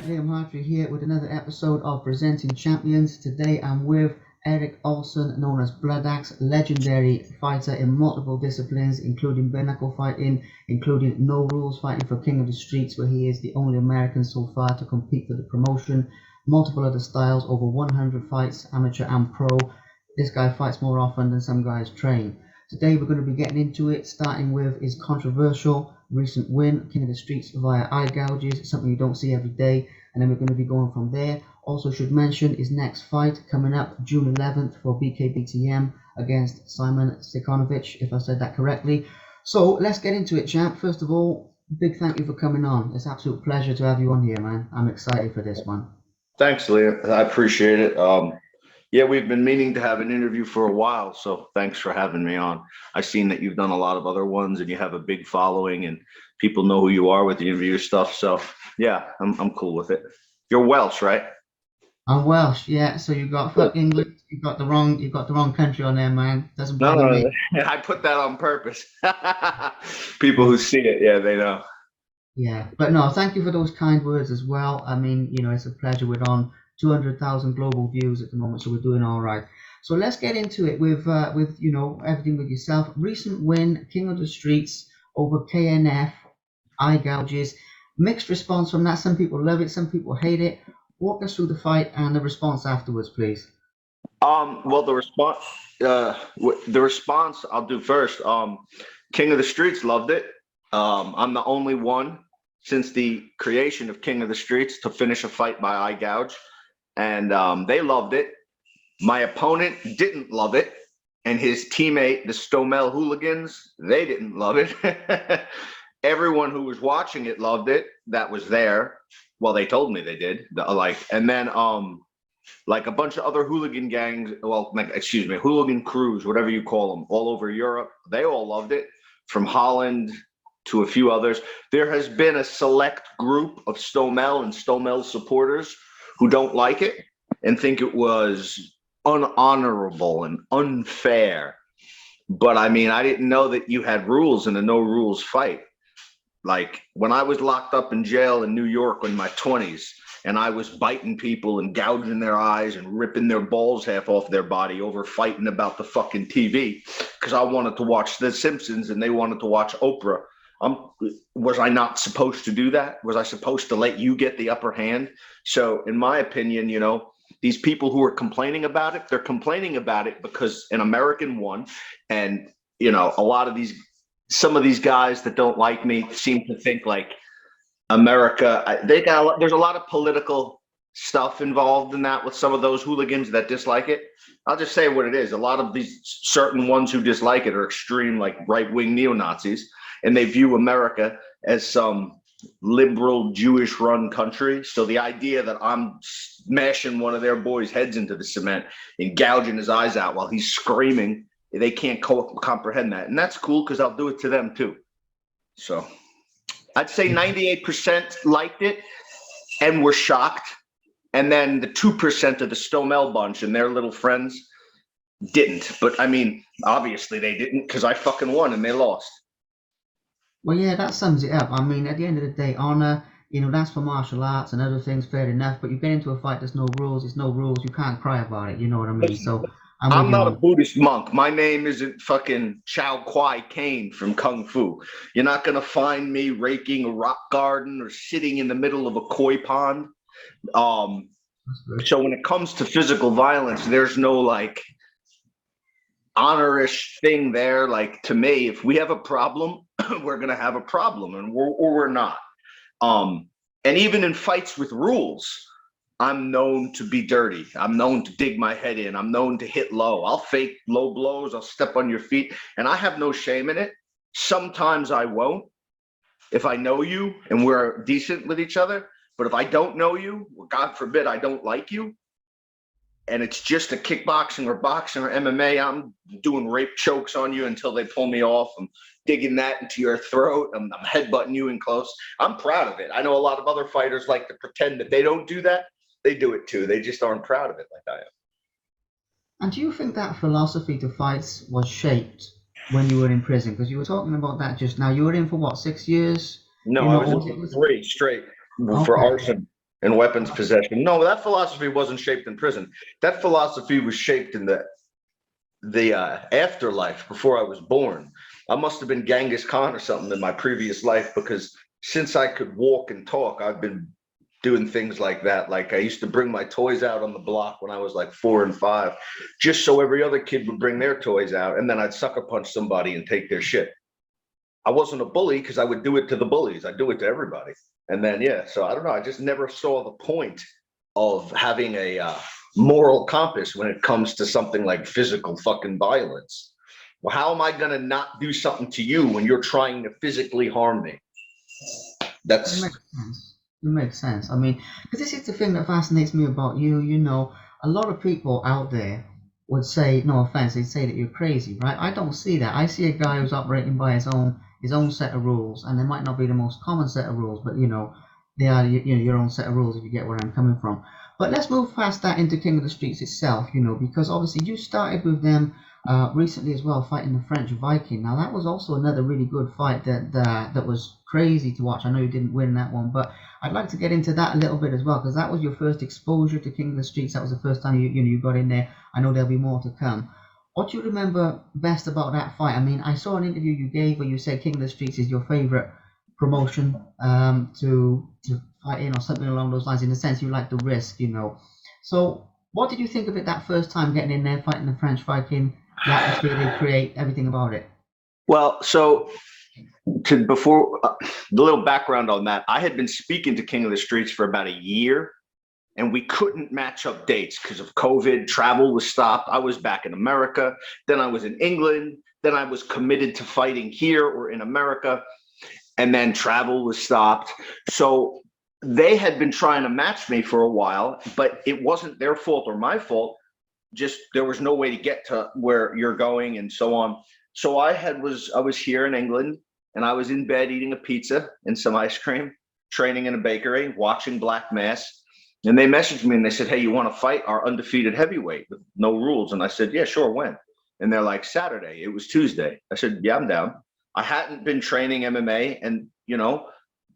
Liam Hartree here with another episode of Presenting Champions. Today I'm with Eric Olsen, known as BloodAxe, legendary fighter in multiple disciplines, including bare knuckle fighting, including no rules fighting for King of the Streets, where he is the only American so far to compete for the promotion. Multiple other styles, over 100 fights, amateur and pro. This guy fights more often than some guys train. Today we're going to be getting into it, starting with his controversial recent win, King of the Streets via eye gouges, something you don't see every day, and then we're going to be going from there. Also should mention his next fight coming up June 11th for BKBTM against Simon Stikonovic, if I said that correctly. So let's get into it, champ. First of all, big thank you for coming on. It's an absolute pleasure to have you on here, man. I'm excited for this one. Thanks, Liam. I appreciate it. Yeah, we've been meaning to have an interview for a while, so thanks for having me on. I've seen that you've done a lot of other ones and you have a big following and people know who you are with the interview stuff. So yeah, I'm cool with it. You're Welsh, right? I'm Welsh, yeah. So you got fuck England. You got the wrong country on there, man. Doesn't bother me. I put that on purpose. People who see it, yeah, they know. Yeah, but no, thank you for those kind words as well. I mean, it's a pleasure. We're on 200,000 global views at the moment, so we're doing all right. So let's get into it with everything with yourself. Recent win, King of the Streets over KNF, eye gouges. Mixed response from that. Some people love it, some people hate it. Walk us through the fight and the response afterwards, please. Well, the response I'll do first. King of the Streets loved it. I'm the only one since the creation of King of the Streets to finish a fight by eye gouge, and they loved it. My opponent didn't love it, and his teammate, the Stomel hooligans, they didn't love it. Everyone who was watching it loved it. That was there. Well, they told me they did. And then like a bunch of other hooligan gangs. Well, hooligan crews, whatever you call them, all over Europe. They all loved it, from Holland to a few others. There has been a select group of Stomel and Stomel supporters who don't like it and think it was unhonorable and unfair. But I mean, I didn't know that you had rules in a no rules fight. Like when I was locked up in jail in New York in my 20s and I was biting people and gouging their eyes and ripping their balls half off their body over fighting about the fucking TV because I wanted to watch The Simpsons and they wanted to watch Oprah. Was I not supposed to do that? Was I supposed to let you get the upper hand? So in my opinion, these people who are complaining about it, they're complaining about it because an American won. And, some of these guys that don't like me seem to think like America, there's a lot of political stuff involved in that with some of those hooligans that dislike it. I'll just say what it is. A lot of these certain ones who dislike it are extreme, like right-wing neo-Nazis. And they view America as some liberal Jewish-run country. So the idea that I'm smashing one of their boys' heads into the cement and gouging his eyes out while he's screaming, they can't comprehend that. And that's cool because I'll do it to them too. So I'd say 98% liked it and were shocked. And then the 2% of the Stomel bunch and their little friends didn't. But I mean, obviously they didn't because I fucking won and they lost. Well, yeah, that sums it up. I mean, at the end of the day, honor, that's for martial arts and other things, fair enough. But you get into a fight, there's no rules. It's no rules. You can't cry about it. You know what I mean? So I'm not a Buddhist monk. My name isn't fucking Chow Kwai Kane from Kung Fu. You're not going to find me raking a rock garden or sitting in the middle of a koi pond. So when it comes to physical violence, there's no like honorish thing there. Like to me, if we have a problem, we're going to have a problem or we're not. And even in fights with rules, I'm known to be dirty. I'm known to dig my head in. I'm known to hit low. I'll fake low blows. I'll step on your feet. And I have no shame in it. Sometimes I won't if I know you and we're decent with each other. But if I don't know you, or God forbid I don't like you, and it's just a kickboxing or boxing or MMA, I'm doing rape chokes on you until they pull me off. I'm digging that into your throat. I'm headbutting you in close. I'm proud of it. I know a lot of other fighters like to pretend that they don't do that. They do it too. They just aren't proud of it like I am. And do you think that philosophy to fights was shaped when you were in prison? Because you were talking about that just now. You were in for what, 6 years? No, I was in 3 straight for arson. and weapons possession. No, that philosophy wasn't shaped in prison. That philosophy was shaped in the afterlife before I was born. I must have been Genghis Khan or something in my previous life, because since I could walk and talk, I've been doing things like that. Like I used to bring my toys out on the block when I was like 4 and 5, just so every other kid would bring their toys out, and then I'd sucker punch somebody and take their shit. I wasn't a bully because I would do it to the bullies. I do it to everybody. And then, yeah, so I don't know. I just never saw the point of having a moral compass when it comes to something like physical fucking violence. Well, how am I going to not do something to you when you're trying to physically harm me? It That's makes sense. It makes sense. I mean, because this is the thing that fascinates me about you. You know, a lot of people out there would say, no offense, they'd say that you're crazy, right? I don't see that. I see a guy who's operating by his own set of rules, and they might not be the most common set of rules, but you know, they are your own set of rules if you get where I'm coming from. But let's move past that into King of the Streets itself, you know, because obviously you started with them recently as well, fighting the French Viking. Now that was also another really good fight that was crazy to watch. I know you didn't win that one, but I'd like to get into that a little bit as well, because that was your first exposure to King of the Streets. That was the first time you got in there. I know there'll be more to come. What do you remember best about that fight? I mean, I saw an interview you gave where you said King of the Streets is your favorite promotion to fight in, or something along those lines. In the sense, you like the risk, you know. So, what did you think of it that first time getting in there, fighting the French Viking, the atmosphere they create, everything about it? well. So to before the little background on that, I had been speaking to King of the Streets for about a year, and we couldn't match up dates because of COVID. Travel was stopped. I was back in America, then I was in England, then I was committed to fighting here or in America, and then travel was stopped. So they had been trying to match me for a while, but it wasn't their fault or my fault. Just there was no way to get to where you're going and so on. So I was here in England, and I was in bed eating a pizza and some ice cream, training in a bakery, watching Black Mass. And they messaged me and they said, "Hey, you want to fight our undefeated heavyweight with no rules?" And I said, "Yeah, sure, when?" And they're like, "Saturday." It was Tuesday. I said, "Yeah, I'm down." I hadn't been training MMA, and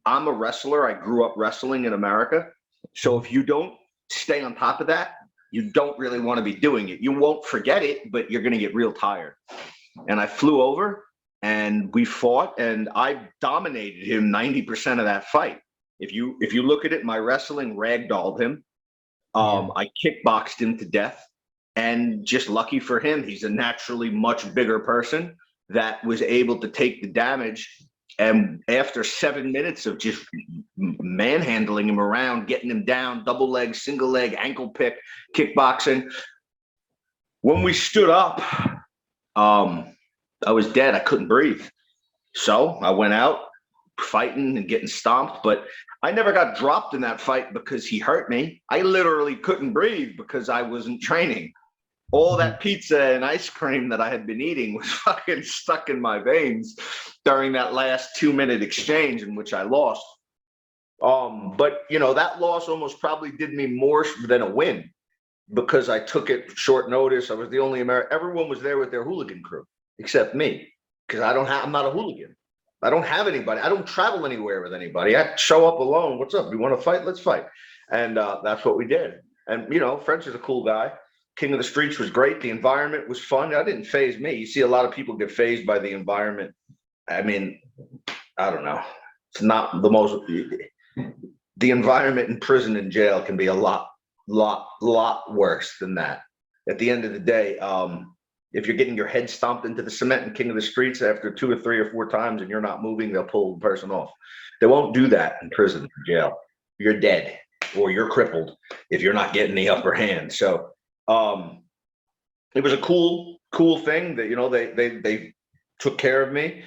I'm a wrestler. I grew up wrestling in America. So if you don't stay on top of that, you don't really want to be doing it. You won't forget it, but you're going to get real tired. And I flew over and we fought, and I dominated him 90% of that fight. If you look at it, my wrestling ragdolled him. Yeah. I kickboxed him to death, and just lucky for him, he's a naturally much bigger person that was able to take the damage. And after 7 minutes of just manhandling him around, getting him down, double leg, single leg, ankle pick, kickboxing, when we stood up, I was dead. I couldn't breathe. So I went out fighting and getting stomped, but I never got dropped in that fight because he hurt me. I literally couldn't breathe because I wasn't training. All Mhm. that pizza and ice cream that I had been eating was fucking stuck in my veins during that last 2 minute exchange in which I lost. But that loss almost probably did me more than a win, because I took it short notice. I was the only American. Everyone was there with their hooligan crew except me, because I'm not a hooligan. I don't have anybody. I don't travel anywhere with anybody. I show up alone. What's up? You want to fight? Let's fight. And that's what we did. And French is a cool guy. King of the Streets was great. The environment was fun. That didn't phase me. You see a lot of people get phased by the environment. I mean, I don't know. It's not the most. The environment in prison and jail can be a lot worse than that. At the end of the day, if you're getting your head stomped into the cement in King of the Streets after 2 or 3 or 4 times and you're not moving, they'll pull the person off. They won't do that in prison or jail. You're dead or you're crippled if you're not getting the upper hand. So it was a cool thing that they took care of me.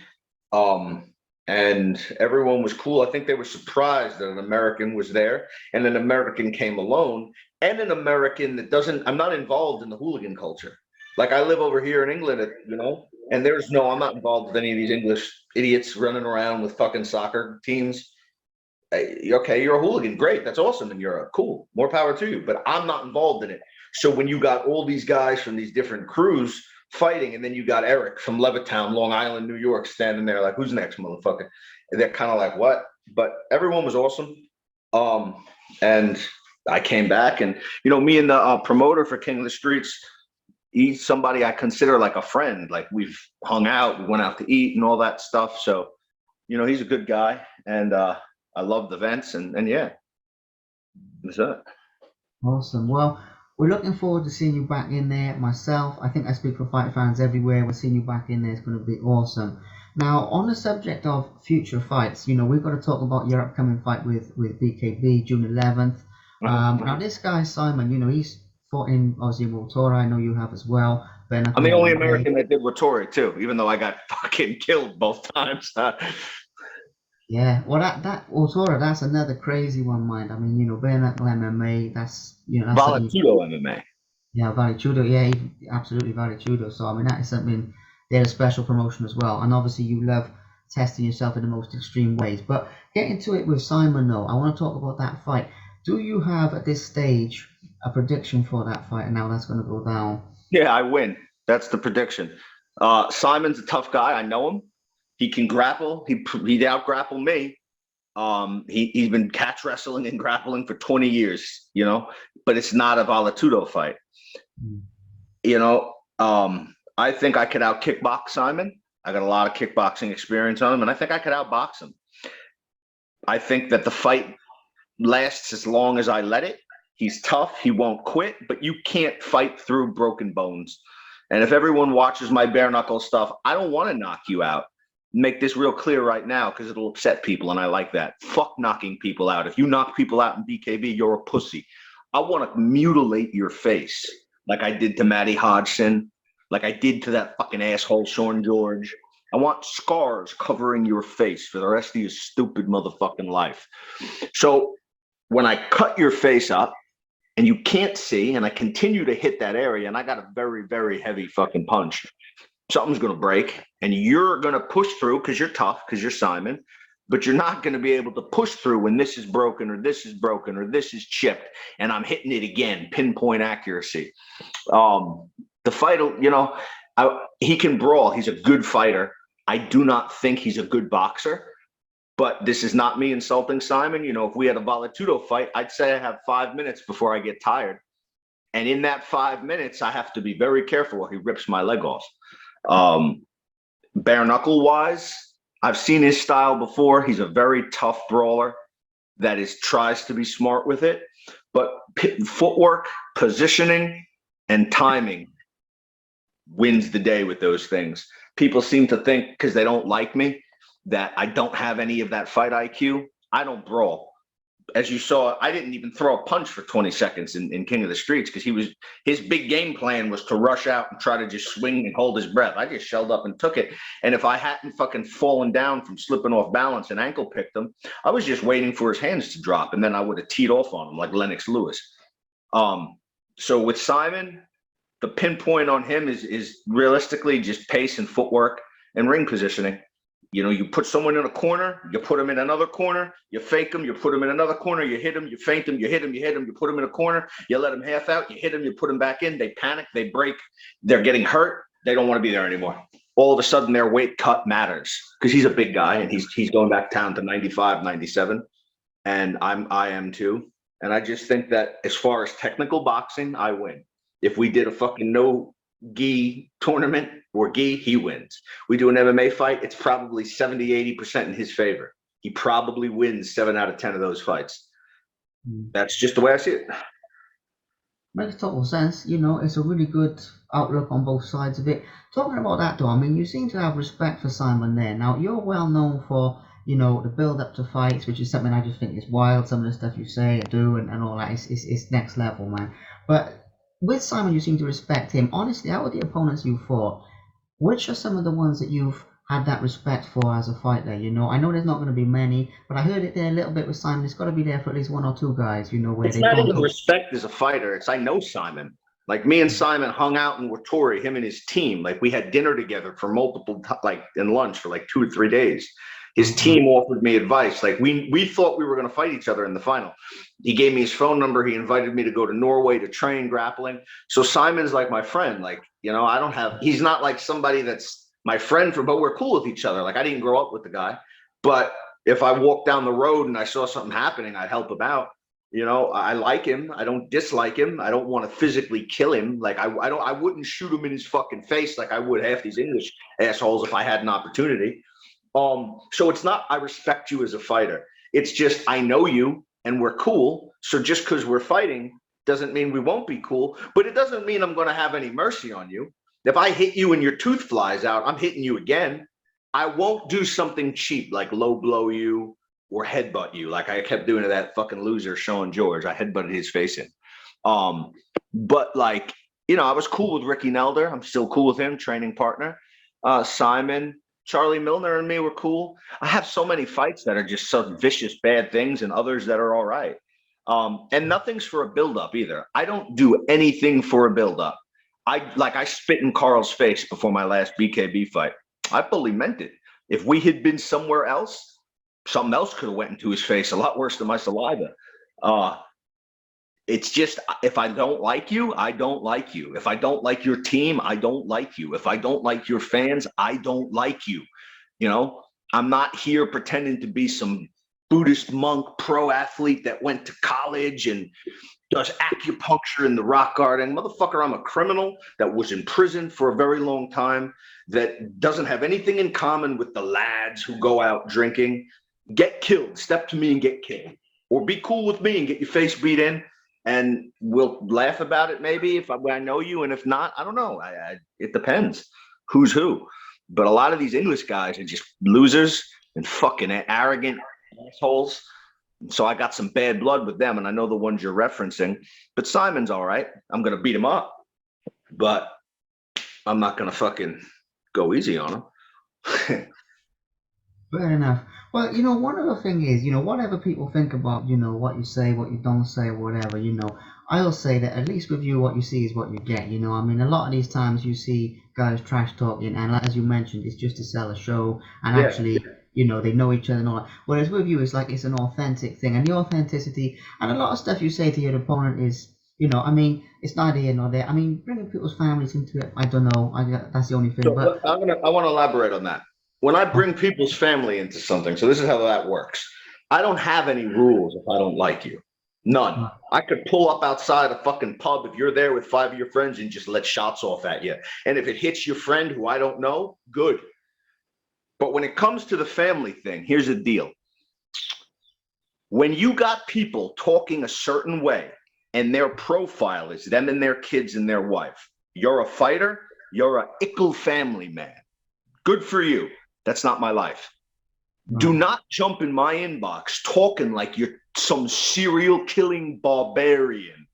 And everyone was cool. I think they were surprised that an American was there, and an American came alone, and an American that doesn't. I'm not involved in the hooligan culture. Like I live over here in England, and I'm not involved with any of these English idiots running around with fucking soccer teams. Okay, you're a hooligan, great, that's awesome in Europe, cool, more power to you. But I'm not involved in it. So when you got all these guys from these different crews fighting, and then you got Eric from Levittown, Long Island, New York, standing there like, "Who's next, motherfucker?" And they're kind of like, "What?" But everyone was awesome. And I came back, and me and the promoter for King of the Streets, he's somebody I consider like a friend. Like, we've hung out, we went out to eat and all that stuff. So, he's a good guy, and I love the events, and yeah, that's it. Awesome. Well, we're looking forward to seeing you back in there. Myself, I think I speak for fight fans everywhere. We're seeing you back in there. It's going to be awesome. Now, on the subject of future fights, we've got to talk about your upcoming fight with BKB June 11th. Now, this guy Simon, he's fought in obviously World Tour. I know you have as well. I'm the only American that did Rotori too, even though I got fucking killed both times. Yeah, well, that Autora, that's another crazy one, mind. I mean, bare knuckle MMA, that's something. Valetudo MMA. Yeah, Vale Tudo, yeah, absolutely Vale Tudo. So I mean, that is something. They're a special promotion as well, and obviously you love testing yourself in the most extreme ways. But getting to it with Simon, though, I want to talk about that fight. Do you have at this stage a prediction for that fight and how that's going to go down? Yeah, I win. That's the prediction. Simon's a tough guy. I know him. He can grapple. He'd out grapple me. He's been catch wrestling and grappling for 20 years, but it's not a Valetudo fight. I think I could out kickbox Simon. I got a lot of kickboxing experience on him, and I think I could outbox him. I think that the fight lasts as long as I let it. He's tough. He won't quit, but you can't fight through broken bones. And if everyone watches my bare knuckle stuff, I don't want to knock you out. Make this real clear right now, because it'll upset people, and I like that. Fuck knocking people out. If you knock people out in BKB, you're a pussy. I want to mutilate your face like I did to Matty Hodgson, like I did to that fucking asshole Sean George. I want scars covering your face for the rest of your stupid motherfucking life. So when I cut your face up and you can't see, and I continue to hit that area, and I got a very, very heavy fucking punch, something's going to break, and you're going to push through because you're tough, because you're Simon, but you're not going to be able to push through when this is broken or this is broken or this is chipped, and I'm hitting it again, pinpoint accuracy. The fight, he can brawl. He's a good fighter. I do not think he's a good boxer, but this is not me insulting Simon. If we had a Valetudo fight, I'd say I have 5 minutes before I get tired. And in that 5 minutes, I have to be very careful or he rips my leg off. Bare knuckle wise, I've seen his style before. He's a very tough brawler that tries to be smart with it, but footwork, positioning, and timing wins the day with those things. People seem to think, because they don't like me, that I don't have any of that fight IQ. I don't brawl. As you saw, I didn't even throw a punch for 20 seconds in King of the Streets, because his big game plan was to rush out and try to just swing and hold his breath. I just shelled up and took it. And if I hadn't fucking fallen down from slipping off balance and ankle picked him, I was just waiting for his hands to drop, and then I would have teed off on him like Lennox Lewis. So with Simon, the pinpoint on him is realistically just pace and footwork and ring positioning. You put someone in a corner, you put them in another corner, you fake them, you put them in another corner, you hit them, you feint them, you hit them, you put them in a corner, you let them half out, you hit them, you put them back in, they panic, they break, they're getting hurt, they don't want to be there anymore. All of a sudden, their weight cut matters, because he's a big guy, and he's going back down to 95, 97, and I am too. And I just think that as far as technical boxing, I win. If we did a fucking no gi tournament or gi, he wins. We do an MMA fight, it's probably 70-80% in his favor. He probably wins 7 out of 10 of those fights. That's just the way I see it. Makes total sense. It's a really good outlook on both sides of it. Talking about that, though, I mean, you seem to have respect for Simon there. Now, you're well known for, the build up to fights, which is something I just think is wild. Some of the stuff you say and do and all that is next level, man. But with Simon, you seem to respect him. Honestly, out of the opponents you fought, which are some of the ones that you've had that respect for as a fighter? I know there's not going to be many, but I heard it there a little bit with Simon. It's got to be there for at least 1 or 2 guys, where it's not even respect as a fighter. It's I know Simon. Like, me and Simon hung out in Watori, him and his team. Like, we had dinner together for and lunch for 2 or 3 days. His team offered me advice. Like, we thought we were going to fight each other in the final. He gave me his phone number. He invited me to go to Norway to train grappling. So Simon's like my friend. He's not like somebody that's my friend, but we're cool with each other. Like, I didn't grow up with the guy, but if I walked down the road and I saw something happening, I'd help him out. You know, I like him. I don't dislike him. I don't want to physically kill him. Like I wouldn't shoot him in his fucking face like I would half these English assholes if I had an opportunity. So it's not I respect you as a fighter. It's just I know you and we're cool. So just because we're fighting doesn't mean we won't be cool. But it doesn't mean I'm going to have any mercy on you. If I hit you and your tooth flies out, I'm hitting you again. I won't do something cheap like low blow you or headbutt you like I kept doing to that fucking loser Sean George. I headbutted his face in. But like, you know, I was cool with Ricky Nelder. I'm still cool with him, training partner. Simon, Charlie Milner and me were cool. I have so many fights that are just such vicious, bad things and others that are all right. And nothing's for a buildup either. I don't do anything for a buildup. I spit in Carl's face before my last BKB fight. I fully meant it. If we had been somewhere else, something else could have went into his face a lot worse than my saliva. It's just, if I don't like you, I don't like you. If I don't like your team, I don't like you. If I don't like your fans, I don't like you. You know, I'm not here pretending to be some Buddhist monk pro athlete that went to college and does acupuncture in the rock garden. Motherfucker, I'm a criminal that was in prison for a very long time that doesn't have anything in common with the lads who go out drinking. Get killed. Step to me and get killed. Or be cool with me and get your face beat in. And we'll laugh about it maybe if I know you. And if not, I don't know. It depends who's who. But a lot of these English guys are just losers and fucking arrogant assholes. So I got some bad blood with them. And I know the ones you're referencing. But Simon's all right. I'm going to beat him up. But I'm not going to fucking go easy on him. Fair enough. Well, you know, one other thing is, you know, whatever people think about, you know, what you say, what you don't say, whatever, you know, I'll say that at least with you, what you see is what you get. You know, I mean, a lot of these times you see guys trash talking, and as you mentioned, it's just to sell a show, and actually, you know, they know each other and all that. Whereas with you, it's like it's an authentic thing, and the authenticity, and a lot of stuff you say to your opponent is, you know, I mean, it's neither here nor there. I mean, bringing people's families into it, I don't know. That's the only thing. So But I want to elaborate on that. When I bring people's family into something, so this is how that works. I don't have any rules if I don't like you. None. I could pull up outside a fucking pub if you're there with 5 of your friends and just let shots off at you. And if it hits your friend who I don't know, good. But when it comes to the family thing, here's the deal. When you got people talking a certain way and their profile is them and their kids and their wife, you're a fighter, you're a ickle family man. Good for you. That's not my life. Do not jump in my inbox talking like you're some serial killing barbarian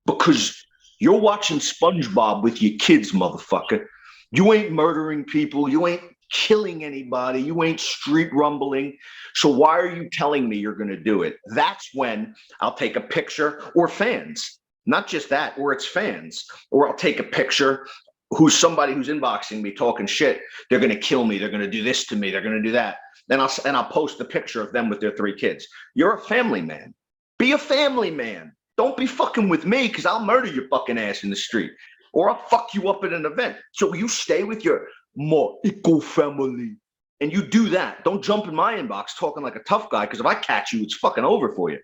because you're watching SpongeBob with your kids, motherfucker. You ain't murdering people. You ain't killing anybody. You ain't street rumbling. So why are you telling me you're going to do it? That's when I'll take a picture, or fans, not just that, or it's fans, or I'll take a picture who's somebody who's inboxing me talking shit. They're going to kill me. They're going to do this to me. They're going to do that. Then I'll post a picture of them with their 3 kids. You're a family man. Be a family man. Don't be fucking with me because I'll murder your fucking ass in the street or I'll fuck you up at an event. So you stay with your more equal family and you do that. Don't jump in my inbox talking like a tough guy because if I catch you, it's fucking over for you.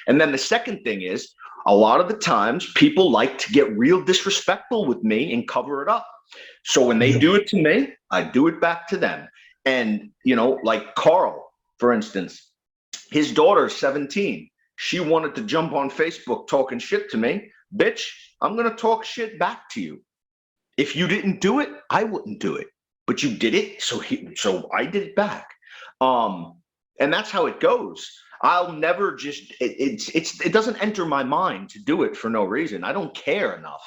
And then the second thing is, a lot of the times people like to get real disrespectful with me and cover it up. So when they do it to me, I do it back to them. And, you know, like Carl, for instance, his daughter's 17. She wanted to jump on Facebook talking shit to me. Bitch, I'm going to talk shit back to you. If you didn't do it, I wouldn't do it. But you did it, so I did it back. And that's how it goes. I'll never just, it doesn't enter my mind to do it for no reason. I don't care enough.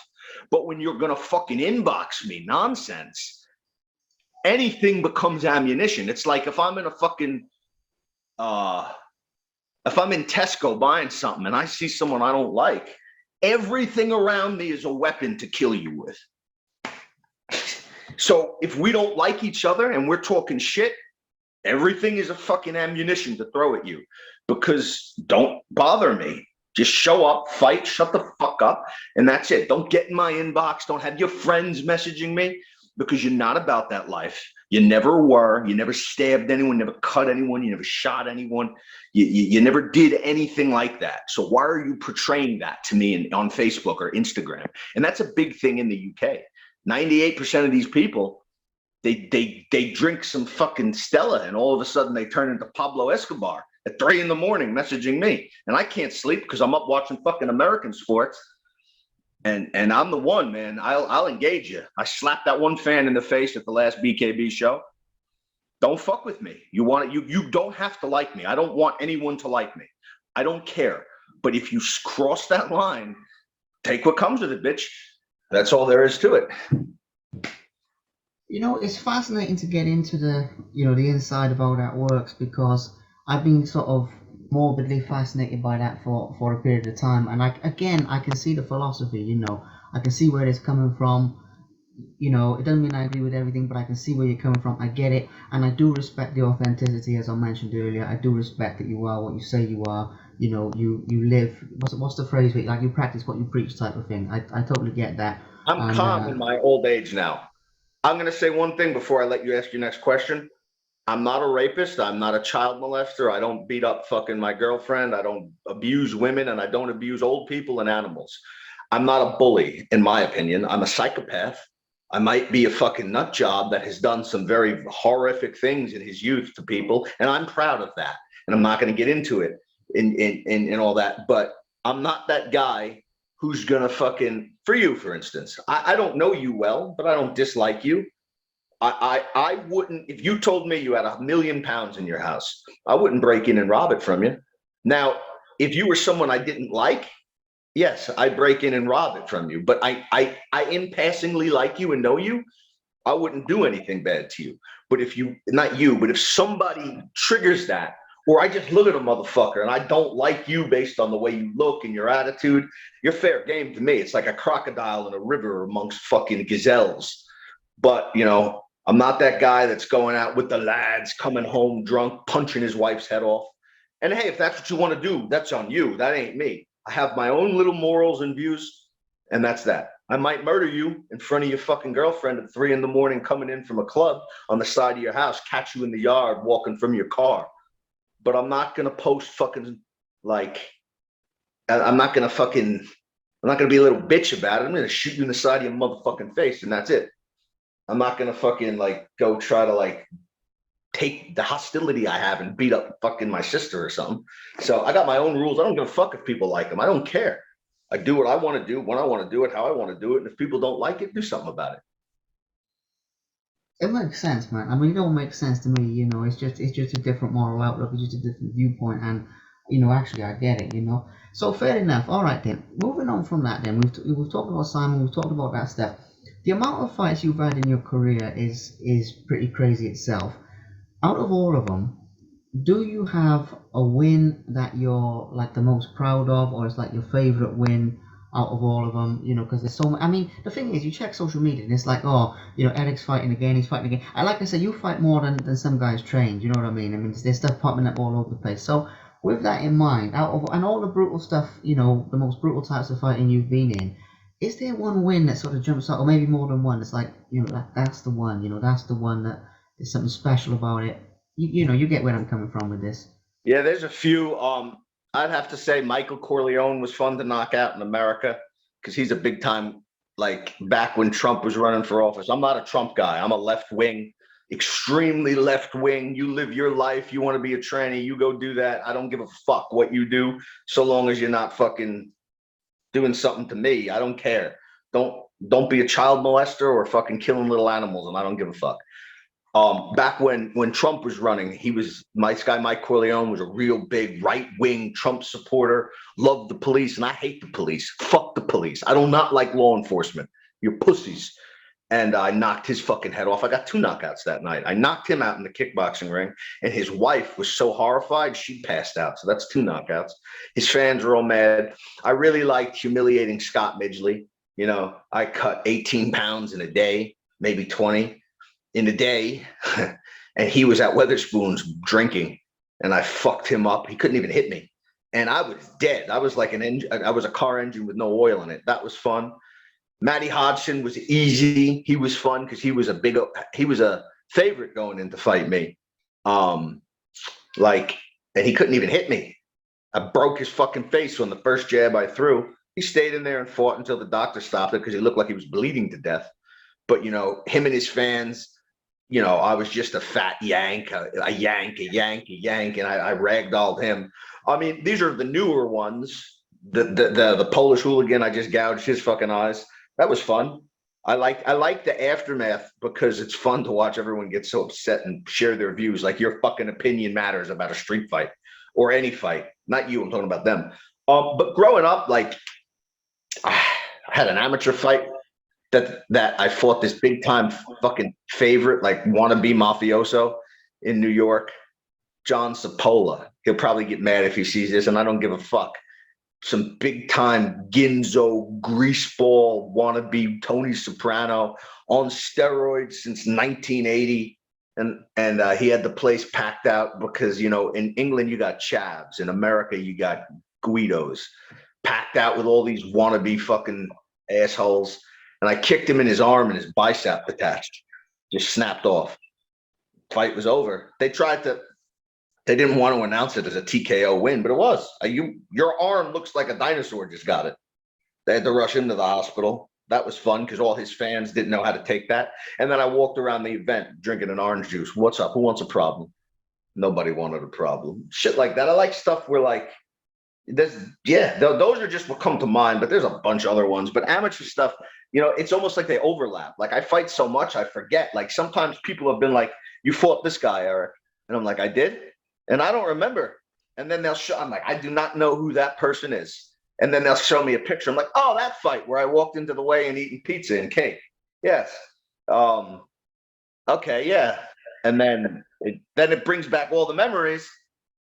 But when you're going to fucking inbox me nonsense, anything becomes ammunition. It's like if I'm in a fucking, if I'm in Tesco buying something and I see someone I don't like, everything around me is a weapon to kill you with. So if we don't like each other and we're talking shit, everything is a fucking ammunition to throw at you because don't bother me. Just show up, fight, shut the fuck up, and that's it. Don't get in my inbox. Don't have your friends messaging me. because you're not about that life. You never were. You never stabbed anyone, never cut anyone, you never shot anyone. You never did anything like that. So why are you portraying that to me on Facebook or Instagram? And that's a big thing in the UK. 98% of these people, they drink some fucking Stella and all of a sudden they turn into Pablo Escobar at 3 a.m. messaging me. And I can't sleep because I'm up watching fucking American sports. And I'm the one, man. I'll engage you. I slapped that one fan in the face at the last BKB show. Don't fuck with me. You don't have to like me. I don't want anyone to like me. I don't care. But if you cross that line, take what comes with it, bitch. That's all there is to it. You know, it's fascinating to get into the inside of how that works, because I've been sort of morbidly fascinated by that for a period of time, and I can see the philosophy. I can see where it's coming from. It doesn't mean I agree with everything, but I can see where you're coming from. I get it, and I do respect the authenticity, as I mentioned earlier. I do respect that you are what you say you are. You live. What's the phrase? Like, you practice what you preach, type of thing. I totally get that. I'm calm in my old age now. I'm going to say one thing before I let you ask your next question. I'm not a rapist. I'm not a child molester. I don't beat up fucking my girlfriend. I don't abuse women, and I don't abuse old people and animals. I'm not a bully, in my opinion. I'm a psychopath. I might be a fucking nut job that has done some very horrific things in his youth to people, and I'm proud of that. And I'm not going to get into it in all that, but I'm not that guy who's going to fucking, for you, for instance, I don't know you well, but I don't dislike you. I wouldn't, if you told me you had £1 million in your house, I wouldn't break in and rob it from you. Now, if you were someone I didn't like, yes, I'd break in and rob it from you. But I in passingly like you and know you, I wouldn't do anything bad to you. But if you, not you, but if somebody triggers that, or I just look at a motherfucker and I don't like you based on the way you look and your attitude, you're fair game to me. It's like a crocodile in a river amongst fucking gazelles. But, I'm not that guy that's going out with the lads, coming home drunk, punching his wife's head off. And hey, if that's what you want to do, that's on you. That ain't me. I have my own little morals and views, and that's that. I might murder you in front of your fucking girlfriend at 3 a.m. coming in from a club on the side of your house, catch you in the yard walking from your car. But I'm not going to post fucking, like, I'm not going to be a little bitch about it. I'm going to shoot you in the side of your motherfucking face, and that's it. I'm not going to fucking, like, go try to, like, take the hostility I have and beat up fucking my sister or something. So I got my own rules. I don't give a fuck if people like them. I don't care. I do what I want to do, when I want to do it, how I want to do it. And if people don't like it, do something about it. It makes sense, man. I mean, it all makes sense to me. It's just a different moral outlook. It's just a different viewpoint, and actually, I get it. So fair enough. All right then. Moving on from that, then we've talked about Simon. We've talked about that stuff. The amount of fights you've had in your career is pretty crazy itself. Out of all of them, do you have a win that you're like the most proud of, or it's like your favorite win out of all of them? Because there's so much. I mean, the thing is, you check social media and it's like, oh, Eric's fighting again, he's fighting again. And like I said, you fight more than some guys trained. You know what I mean? I mean, there's stuff popping up all over the place. So with that in mind, and all the brutal stuff, the most brutal types of fighting you've been in, is there one win that sort of jumps out, or maybe more than one? It's like, that's the one. That's the one that there's something special about it. You get where I'm coming from with this. Yeah, there's a few. I'd have to say Michael Corleone was fun to knock out in America, because he's a big time, like back when Trump was running for office. I'm not a Trump guy. I'm a left wing, extremely left wing. You live your life. You want to be a tranny, you go do that. I don't give a fuck what you do, so long as you're not fucking doing something to me. I don't care. Don't be a child molester or fucking killing little animals, and I don't give a fuck. Back when Trump was running, Mike Corleone was a real big right-wing Trump supporter, loved the police, and I hate the police. Fuck the police. I do not like law enforcement. You're pussies. And I knocked his fucking head off. I got 2 knockouts that night. I knocked him out in the kickboxing ring, and his wife was so horrified, she passed out. So that's 2 knockouts. His fans were all mad. I really liked humiliating Scott Midgley. I cut 18 pounds in a day, maybe 20 in a day, and he was at Weatherspoons drinking, and I fucked him up. He couldn't even hit me, and I was dead. I was like I was a car engine with no oil in it. That was fun. Matty Hodgson was easy. He was fun because he was a favorite going in to fight me. Like, and he couldn't even hit me. I broke his fucking face on the first jab I threw. He stayed in there and fought until the doctor stopped it because he looked like he was bleeding to death. But, you know, him and his fans, you know, I was just a fat yank, a yank, and I ragdolled him. I mean, these are the newer ones. The Polish hooligan, I just gouged his fucking eyes. That was fun. I like the aftermath because it's fun to watch everyone get so upset and share their views. Like your fucking opinion matters about a street fight or any fight. Not you, I'm talking about them. But growing up, like I had an amateur fight that I fought this big time fucking favorite, like wannabe mafioso in New York, John Sapola. He'll probably get mad if he sees this, and I don't give a fuck. Some big time Ginzo greaseball wannabe Tony Soprano on steroids since 1980. And he had the place packed out because, you know, in England you got chavs, in America you got Guidos, packed out with all these wannabe fucking assholes. And I kicked him in his arm and his bicep detached, just snapped off. Fight was over. They didn't want to announce it as a TKO win, but it was. Your arm looks like a dinosaur just got it. They had to rush into the hospital. That was fun because all his fans didn't know how to take that. And then I walked around the event drinking an orange juice. What's up? Who wants a problem? Nobody wanted a problem. Shit like that. I like stuff where like, those are just what come to mind, but there's a bunch of other ones. But amateur stuff, you know, it's almost like they overlap. Like I fight so much, I forget. Like sometimes people have been like, you fought this guy, Eric. And I'm like, I did? And I don't remember. And then I'm like, I do not know who that person is. And then they'll show me a picture. I'm like, oh, that fight where I walked into the way and eating pizza and cake. Yes. Okay, yeah. And then it brings back all the memories.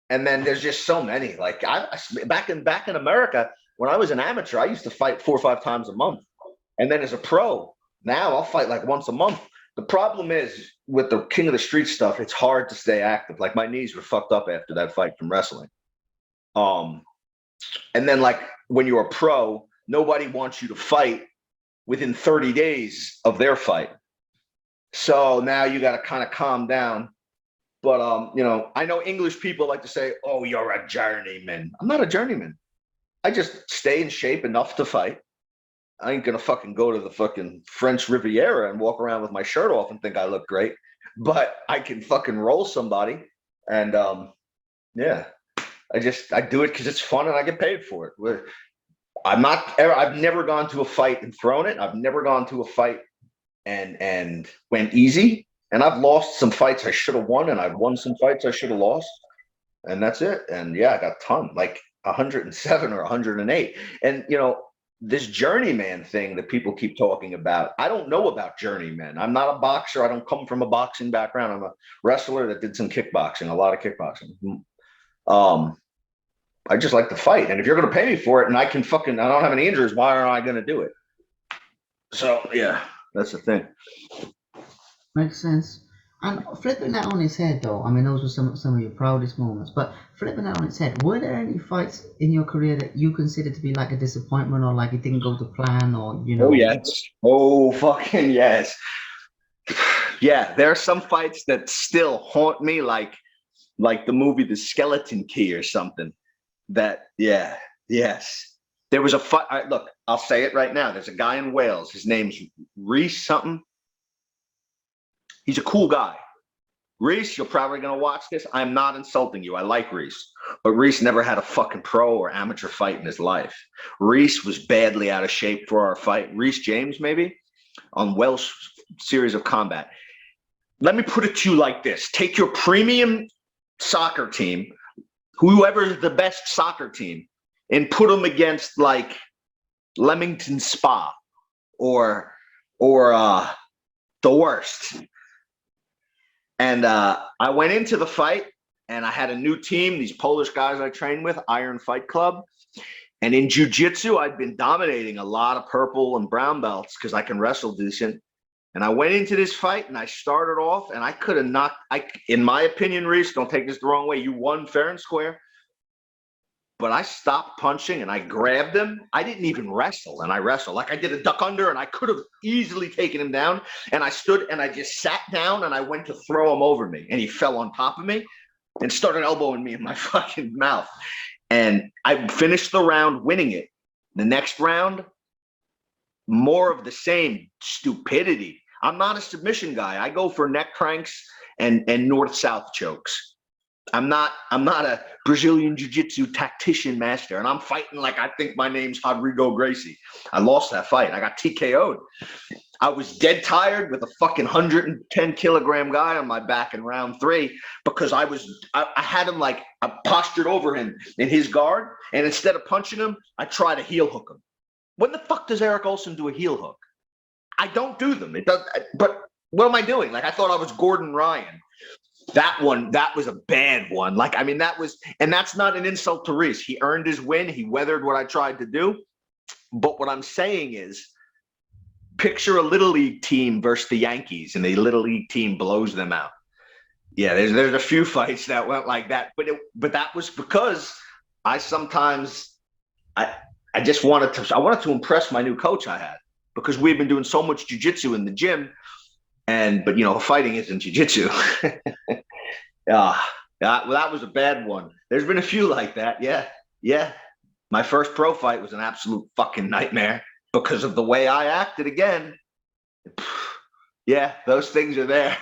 And then there's just so many. Like back in America, when I was an amateur, I used to fight 4 or 5 times a month. And then as a pro, now I'll fight like once a month. The problem is with the King of the Street stuff, it's hard to stay active. Like my knees were fucked up after that fight from wrestling. And then like when you're a pro, nobody wants you to fight within 30 days of their fight. So now you got to kind of calm down. But you know, I know English people like to say, "Oh, you're a journeyman." I'm not a journeyman. I just stay in shape enough to fight. I ain't gonna fucking go to the fucking French Riviera and walk around with my shirt off and think I look great, but I can fucking roll somebody. And yeah, I do it because it's fun and I get paid for it. I've never gone to a fight and thrown it. I've never gone to a fight and went easy. And I've lost some fights I should have won, and I've won some fights I should have lost. And that's it. And yeah, I got a ton, like 107 or 108. And you know, this journeyman thing that people keep talking about, I don't know about journeyman. I'm not a boxer. I don't come from a boxing background. I'm a wrestler that did some kickboxing, a lot of kickboxing. I just like to fight. And if you're going to pay me for it and I don't have any injuries, why aren't I going to do it? So yeah, that's the thing. Makes sense. And flipping that on its head, though, I mean, those were some of your proudest moments. But flipping that on its head, were there any fights in your career that you consider to be like a disappointment, or like it didn't go to plan, or you know? Oh yes. Oh fucking yes. Yeah, there are some fights that still haunt me, like the movie The Skeleton Key or something. That yeah, yes. There was a fight. Look, I'll say it right now. There's a guy in Wales. His name's Reese something. He's a cool guy. Reese, you're probably going to watch this. I'm not insulting you. I like Reese. But Reese never had a fucking pro or amateur fight in his life. Reese was badly out of shape for our fight. Reese James, maybe, on Welsh Series of Combat. Let me put it to you like this. Take your premium soccer team, whoever's the best soccer team, and put them against like Leamington Spa or the worst. And I went into the fight and I had a new team, these Polish guys I trained with, Iron Fight Club. And in jiu-jitsu, I'd been dominating a lot of purple and brown belts because I can wrestle decent. And I went into this fight and I started off and I could have knocked, in my opinion, Reese, don't take this the wrong way, you won fair and square. but I stopped punching and I grabbed him. I didn't even wrestle, and I wrestled. Like I did a duck under, and I could have easily taken him down. And I stood and I just sat down and I went to throw him over me, and he fell on top of me and started elbowing me in my fucking mouth. And I finished the round winning it. The next round, more of the same stupidity. I'm not a submission guy. I go for neck cranks and north-south chokes. I'm not a Brazilian jiu-jitsu tactician master, and I'm fighting like I think my name's Rodrigo Gracie. I lost that fight. I got TKO'd. I was dead tired with a fucking 110-kilogram guy on my back in round 3 because I had him like, I postured over him in his guard, and instead of punching him, I tried to heel hook him. When the fuck does Eric Olsen do a heel hook? I don't do them. It does, but what am I doing? Like I thought I was Gordon Ryan. That was a bad one. Like, I mean, and that's not an insult to Reese. He earned his win. He weathered what I tried to do. But what I'm saying is, picture a little league team versus the Yankees, and the little league team blows them out. Yeah, there's a few fights that went like that, but that was because I just wanted to impress my new coach I had, because we've been doing so much jiu-jitsu in the gym. But you know, fighting isn't jiu-jitsu. Well, that was a bad one. There's been a few like that. Yeah. My first pro fight was an absolute fucking nightmare because of the way I acted again. Yeah, those things are there.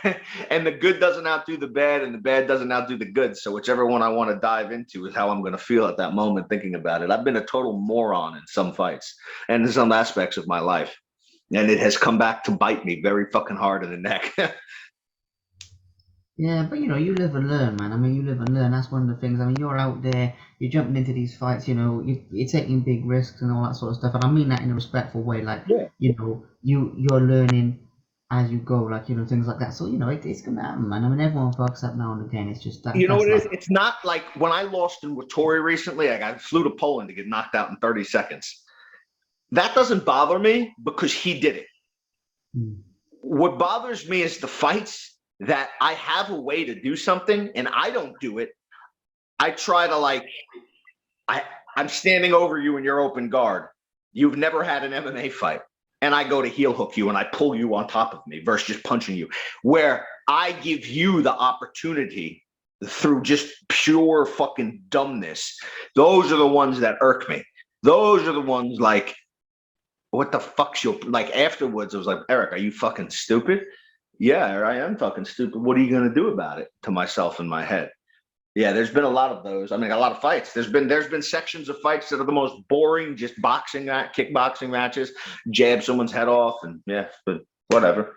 And the good doesn't outdo the bad, and the bad doesn't outdo the good. So whichever one I want to dive into is how I'm going to feel at that moment thinking about it. I've been a total moron in some fights and in some aspects of my life. And it has come back to bite me very fucking hard in the neck. Yeah, but you know, you live and learn, man. I mean, you live and learn. That's one of the things. I mean, you're out there, you're jumping into these fights, you know, you're taking big risks and all that sort of stuff. And I mean that in a respectful way. Like, you know, you're learning as you go, like, you know, things like that. So, you know, it's going to happen, man. I mean, everyone fucks up now and again. It's just that. You know what it is? It's not like when I lost in Wattori recently, I flew to Poland to get knocked out in 30 seconds. That doesn't bother me because he did it. What bothers me is the fights that I have a way to do something and I don't do it. I try to I'm standing over you in your open guard. You've never had an MMA fight. And I go to heel hook you and I pull you on top of me versus just punching you. Where I give you the opportunity through just pure fucking dumbness. Those are the ones that irk me. Those are the ones like, what the fuck's your, like afterwards, I was like, Eric, are you fucking stupid? Yeah, I am fucking stupid. What are you going to do about it? To myself in my head. Yeah, there's been a lot of those. I mean, a lot of fights. There's been sections of fights that are the most boring, just kickboxing matches, jab someone's head off, and yeah, but whatever.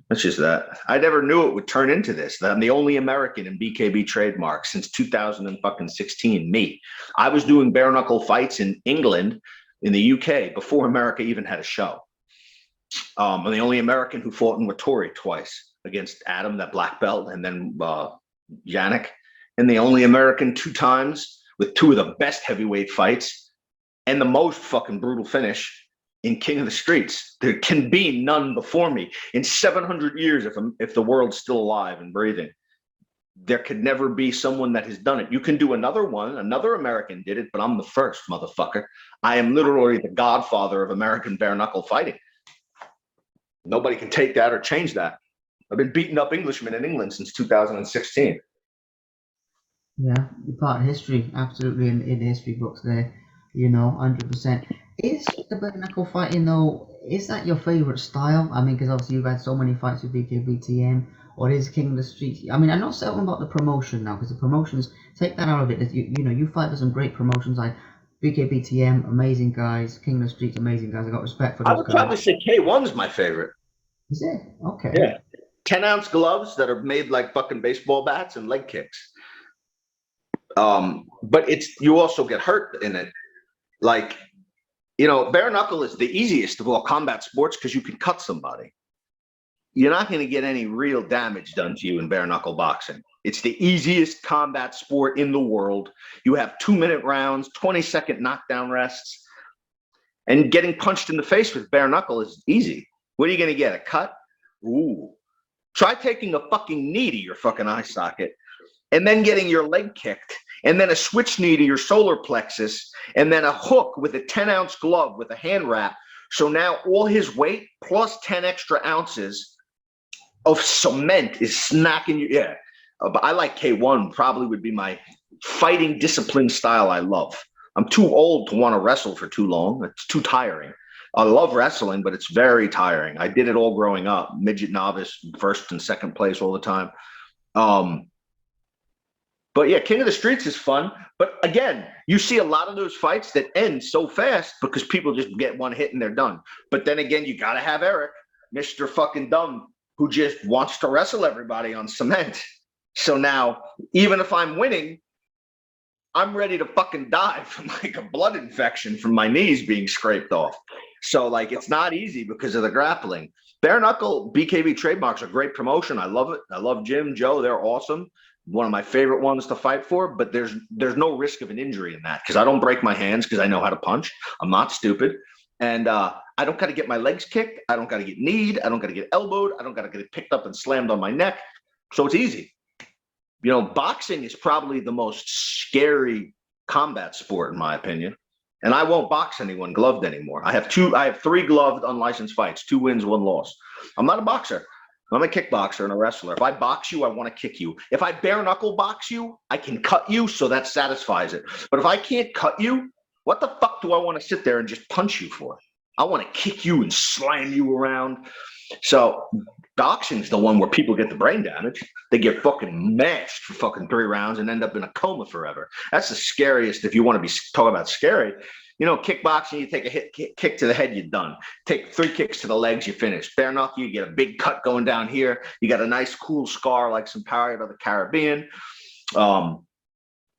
That's just that. I never knew it would turn into this. I'm the only American in BKB trademark since 2016. Me. I was doing bare knuckle fights in England, in the UK, before America even had a show. I'm the only American who fought in Wattori twice against Adam, that black belt, and then Yannick. And the only American 2 times with 2 of the best heavyweight fights and the most fucking brutal finish in King of the Streets. There can be none before me. In 700 years, if the world's still alive and breathing, there could never be someone that has done it. You can do another one. Another American did it, but I'm the first, motherfucker. I am literally the godfather of American bare knuckle fighting. Nobody can take that or change that. I've been beating up Englishmen in England since 2016. Yeah, you're part of history, absolutely, in the history books there, you know, 100%. Is the bare knuckle fighting, though, is that your favourite style? I mean, because obviously you've had so many fights with BKBTM, or is King of the Streets? I mean, I'm not talking about the promotion now, because the promotions, take that out of it. You know, you fight for some great promotions like BKBTM, amazing guys, King of the Streets, amazing guys. I got respect for those guys. I would probably say K1's my favorite. Is it? Okay. Yeah. 10-ounce gloves that are made like fucking baseball bats and leg kicks. But you also get hurt in it. Like, you know, bare knuckle is the easiest of all combat sports because you can cut somebody. You're not going to get any real damage done to you in bare knuckle boxing. It's the easiest combat sport in the world. You have 2-minute rounds, 20-second knockdown rests, and getting punched in the face with bare knuckle is easy. What are you going to get? A cut? Ooh. Try taking a fucking knee to your fucking eye socket and then getting your leg kicked and then a switch knee to your solar plexus, and then a hook with a 10-ounce glove with a hand wrap. So now all his weight plus 10 extra ounces of cement is smacking you. Yeah. But I like K1, probably would be my fighting discipline style I love. I'm too old to want to wrestle for too long. It's too tiring. I love wrestling, but it's very tiring. I did it all growing up, midget novice, first and second place all the time. But yeah, King of the Streets is fun. But again, you see a lot of those fights that end so fast because people just get one hit and they're done. But then again, you got to have Eric, Mr. fucking Dumb, who just wants to wrestle everybody on cement. So now, even if I'm winning, I'm ready to fucking die from like a blood infection from my knees being scraped off. So like, it's not easy because of the grappling. Bare Knuckle BKB trademarks are great promotion. I love it. I love Jim, Joe. They're awesome. One of my favorite ones to fight for, but there's no risk of an injury in that because I don't break my hands because I know how to punch. I'm not stupid. And I don't got to get my legs kicked. I don't got to get kneed. I don't got to get elbowed. I don't got to get picked up and slammed on my neck. So it's easy. You know, boxing is probably the most scary combat sport, in my opinion. And I won't box anyone gloved anymore. I have 3 gloved unlicensed fights, 2 wins, 1 loss. I'm not a boxer. I'm a kickboxer and a wrestler. If I box you, I want to kick you. If I bare knuckle box you, I can cut you, so that satisfies it. But if I can't cut you, what the fuck do I want to sit there and just punch you for? I want to kick you and slam you around. So boxing's the one where people get the brain damage. They get fucking mashed for fucking 3 rounds and end up in a coma forever. That's the scariest if you want to be talking about scary. You know, kickboxing, you take a kick to the head, you're done. Take 3 kicks to the legs, you finish. Bare knuckle, you get a big cut going down here. You got a nice cool scar like some Pirate of the Caribbean.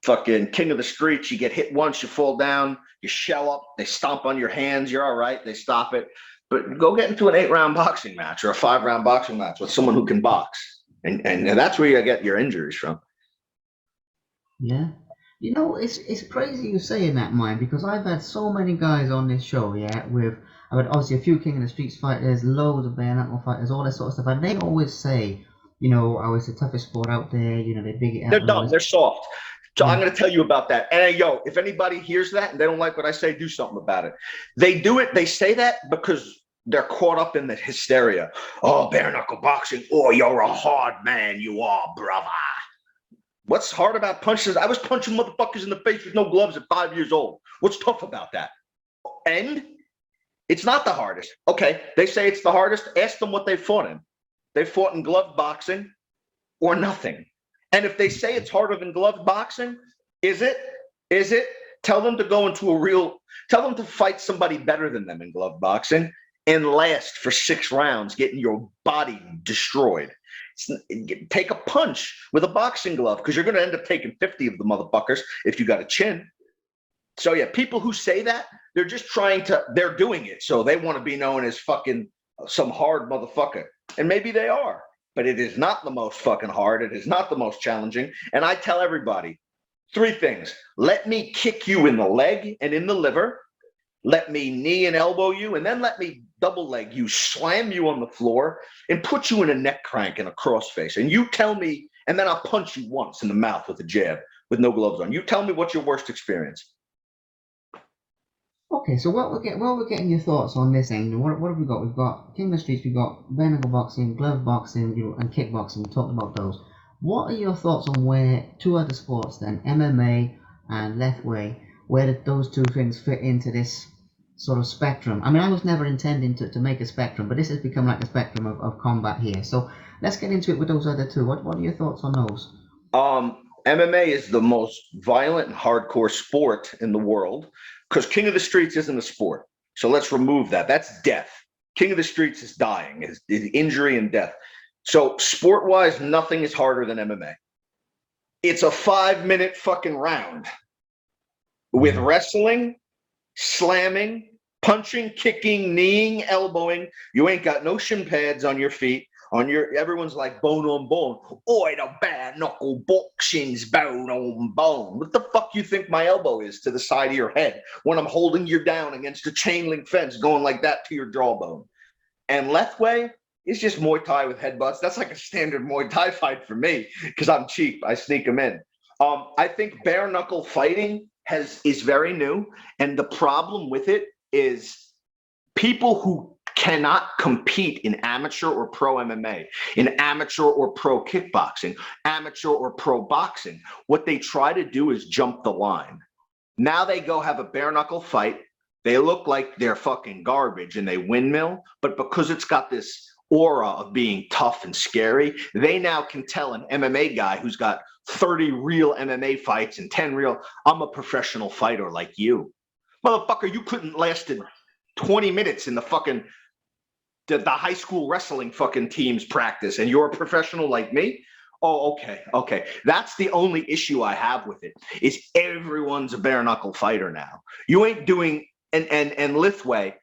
Fucking King of the Streets, you get hit once, you fall down, you shell up, they stomp on your hands, you're all right, they stop it. But go get into an 8-round boxing match or a 5-round boxing match with someone who can box. And that's where you get your injuries from. Yeah. You know, it's crazy you saying that, Mike, because I've had so many guys on this show, yeah, I've had obviously a few King of the Streets fighters, loads of bare knuckle fighters, all that sort of stuff, and they always say, you know, oh, it's the toughest sport out there, you know, they big it out. They're dumb, they're soft. So Yeah. I'm going to tell you about that. And hey, yo, if anybody hears that and they don't like what I say, do something about it. They do it, they say that because they're caught up in the hysteria. Oh, bare knuckle boxing. Oh, you're a hard man. You are, brother. What's hard about punches? I was punching motherfuckers in the face with no gloves at 5 years old. What's tough about that? And it's not the hardest. Okay, they say it's the hardest. Ask them what they fought in. They fought in glove boxing or nothing. And if they say it's harder than glove boxing, is it? Is it? Tell them to go into tell them to fight somebody better than them in glove boxing and last for 6 rounds, getting your body destroyed. Take a punch with a boxing glove because you're going to end up taking 50 of the motherfuckers if you got a chin. So yeah, people who say that, they're just they're doing it. So they want to be known as fucking some hard motherfucker. And maybe they are, but it is not the most fucking hard. It is not the most challenging. And I tell everybody 3 things. Let me kick you in the leg and in the liver. Let me knee and elbow you, and then let me double leg you, slam you on the floor, and put you in a neck crank and a crossface. And you tell me, and then I'll punch you once in the mouth with a jab with no gloves on. You tell me what's your worst experience. Okay, so what we're getting your thoughts on this angle. What have we got? We've got King of the Streets, we've got bare knuckle boxing, glove boxing, you know, and kickboxing. We talked about those. What are your thoughts on where 2 other sports then, MMA and Lethwei, where those 2 things fit into this sort of spectrum? I mean, I was never intending to make a spectrum, but this has become like a spectrum of combat here. So let's get into it with those other 2. What are your thoughts on those? MMA is the most violent and hardcore sport in the world because King of the Streets isn't a sport. So let's remove that. That's death. King of the Streets is dying, is injury and death. So sport-wise, nothing is harder than MMA. It's a 5-minute fucking round with wrestling, slamming, punching, kicking, kneeing, elbowing. You ain't got no shin pads on your feet. Everyone's like bone on bone. Oi, the bare knuckle boxing's bone on bone. What the fuck you think my elbow is to the side of your head when I'm holding you down against a chain link fence going like that to your jawbone? And Lethwei is just Muay Thai with headbutts. That's like a standard Muay Thai fight for me because I'm cheap. I sneak them in. I think bare knuckle fighting is very new, and the problem with it is people who cannot compete in amateur or pro MMA, in amateur or pro kickboxing, amateur or pro boxing. What they try to do is jump the line. Now they go have a bare knuckle fight. They look like they're fucking garbage and they windmill, but because it's got this aura of being tough and scary, they now can tell an MMA guy who's got 30 real MMA fights and 10 real, I'm a professional fighter like you. Motherfucker, you couldn't lasted 20 minutes in the fucking the high school wrestling fucking teams practice and you're a professional like me? Oh, okay. That's the only issue I have with it, is everyone's a bare knuckle fighter now. You ain't doing and Lithway.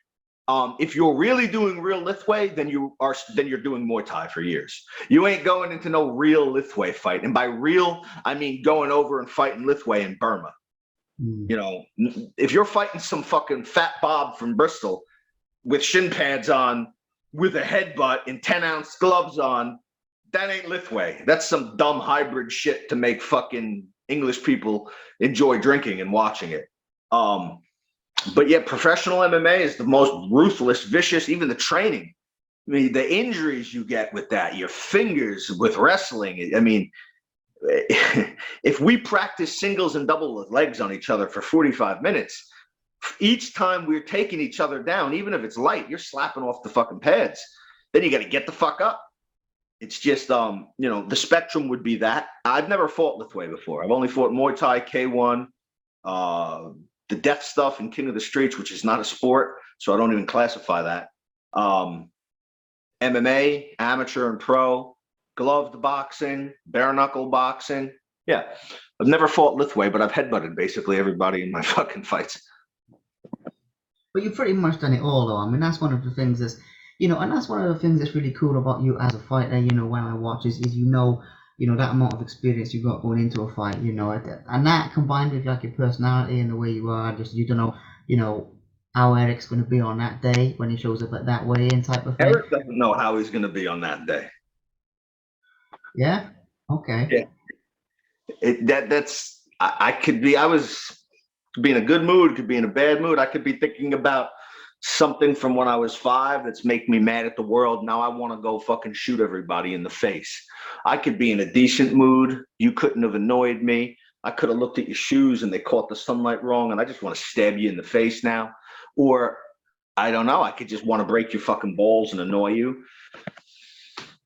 If you're really doing real Lithway, then you're doing Muay Thai for years. You ain't going into no real Lithway fight, and by real I mean going over and fighting Lithway in Burma. You know, if you're fighting some fucking fat Bob from Bristol with shin pads on, with a headbutt and 10-ounce gloves on, that ain't Lithway. That's some dumb hybrid shit to make fucking English people enjoy drinking and watching it. But yeah, professional MMA is the most ruthless, vicious, even the training. I mean, the injuries you get with that, your fingers with wrestling. I mean, if we practice singles and double legs on each other for 45 minutes, each time we're taking each other down, even if it's light, you're slapping off the fucking pads. Then you got to get the fuck up. It's just, you know, the spectrum would be that. I've never fought Lithway before. I've only fought Muay Thai, K1, the death stuff in King of the Streets, which is not a sport, so I don't even classify that. MMA, amateur and pro, gloved boxing, bare knuckle boxing. Yeah, I've never fought Lithway, but I've headbutted basically everybody in my fucking fights. But you've pretty much done it all, though. I mean, that's one of the things that's, you know, and that's one of the things that's really cool about you as a fighter. You know, when I watch is you know that amount of experience you've got going into a fight. You know, and that combined with like your personality and the way you are, just you don't know how Eric's going to be on that day when he shows up at that weigh-in type of thing. Eric doesn't know how he's going to be on that day. Yeah. Okay. Yeah. I could be in a good mood, could be in a bad mood. I could be thinking about something from when I was 5 that's making me mad at the world. Now I want to go fucking shoot everybody in the face. I could be in a decent mood. You couldn't have annoyed me. I could have looked at your shoes and they caught the sunlight wrong and I just want to stab you in the face now. Or I don't know, I could just want to break your fucking balls and annoy you.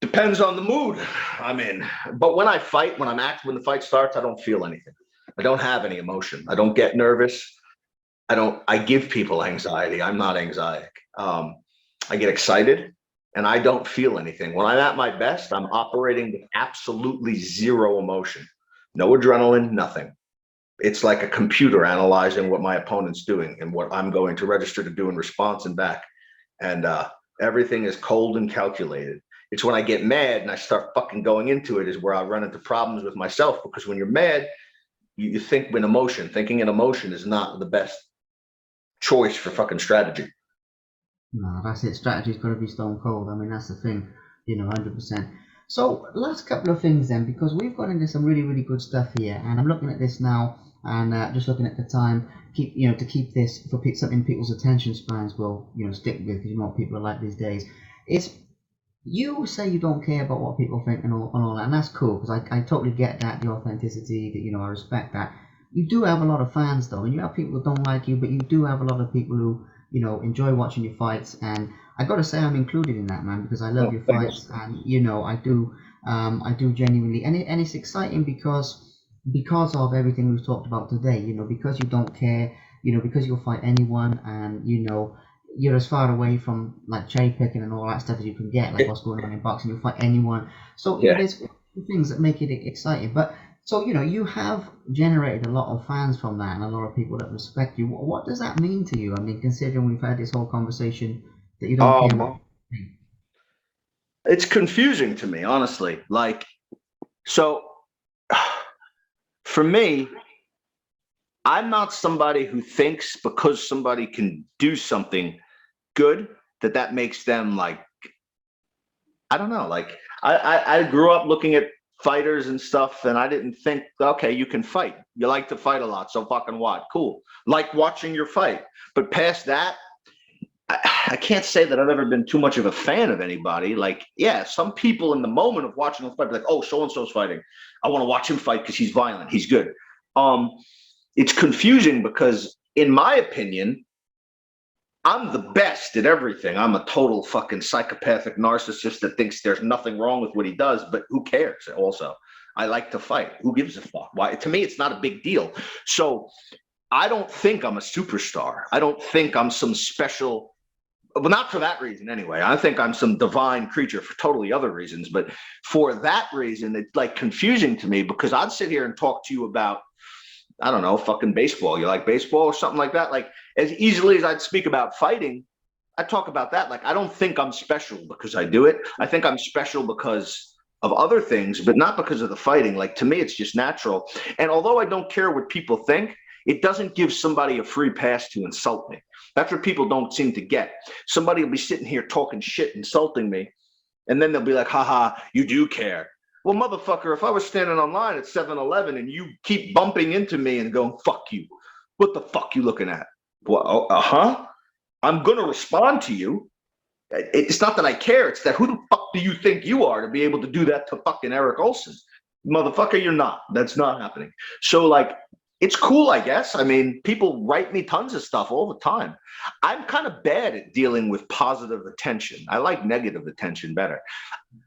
Depends on the mood I'm in. But when I fight, when the fight starts, I don't feel anything. I don't have any emotion. I don't get nervous. I give people anxiety. I'm not anxietic. I get excited and I don't feel anything. When I'm at my best, I'm operating with absolutely zero emotion. No adrenaline, nothing. It's like a computer analyzing what my opponent's doing and what I'm going to register to do in response and back. And everything is cold and calculated. It's when I get mad and I start fucking going into it is where I run into problems with myself, because when you're mad, you think in emotion. Thinking in emotion is not the best choice for fucking strategy. No, that's it. Strategy's got to be stone cold. I mean, that's the thing, 100%. So, last couple of things then, because we've got into some really, really good stuff here, and I'm looking at this now, and just looking at the time, to keep this for something people's attention spans will, stick with, because you know what people are like these days. Is you say you don't care about what people think and all that, and that's cool, because I totally get that, the authenticity, that I respect that. You do have a lot of fans though, and you have people who don't like you, but you do have a lot of people who enjoy watching your fights, and I gotta say I'm included in that, man, because I love your fights, and I do genuinely, and it's exciting because of everything we've talked about today, because you don't care, because you'll fight anyone, and you're as far away from like cherry picking and all that stuff as you can get, like what's going on in boxing. You'll fight anyone, so there's things that make it exciting. But so you have generated a lot of fans from that, and a lot of people that respect you. What does that mean to you? I mean, considering we've had this whole conversation that you don't care what. It's confusing to me, honestly. Like, so for me, I'm not somebody who thinks because somebody can do something good that makes them like, I don't know. Like I grew up looking at fighters and stuff, and I didn't think, okay, you can fight. You like to fight a lot, so fucking what? Cool. Like watching your fight. But past that, I can't say that I've ever been too much of a fan of anybody. Like, yeah, some people in the moment of watching them fight be like, oh, so and so's fighting. I want to watch him fight because he's violent. He's good. It's confusing because, in my opinion, I'm the best at everything. I'm a total fucking psychopathic narcissist that thinks there's nothing wrong with what he does, but who cares? Also, I like to fight. Who gives a fuck? Why? To me, it's not a big deal. So I don't think I'm a superstar. I don't think I'm some special. Well, not for that reason anyway. I think I'm some divine creature for totally other reasons. But for that reason, it's like confusing to me because I'd sit here and talk to you about, I don't know, fucking baseball. You like baseball or something like that? Like, as easily as I'd speak about fighting, I talk about that. Like, I don't think I'm special because I do it. I think I'm special because of other things, but not because of the fighting. Like, to me, it's just natural. And although I don't care what people think, it doesn't give somebody a free pass to insult me. That's what people don't seem to get. Somebody will be sitting here talking shit, insulting me, and then they'll be like, haha, you do care. Well, motherfucker, if I was standing online at 7-Eleven and you keep bumping into me and going, fuck you, what the fuck you looking at? Well, I'm going to respond to you. It's not that I care. It's that who the fuck do you think you are to be able to do that to fucking Eric Olsen? Motherfucker, you're not. That's not happening. So, like, it's cool, I guess. I mean, people write me tons of stuff all the time. I'm kind of bad at dealing with positive attention. I like negative attention better.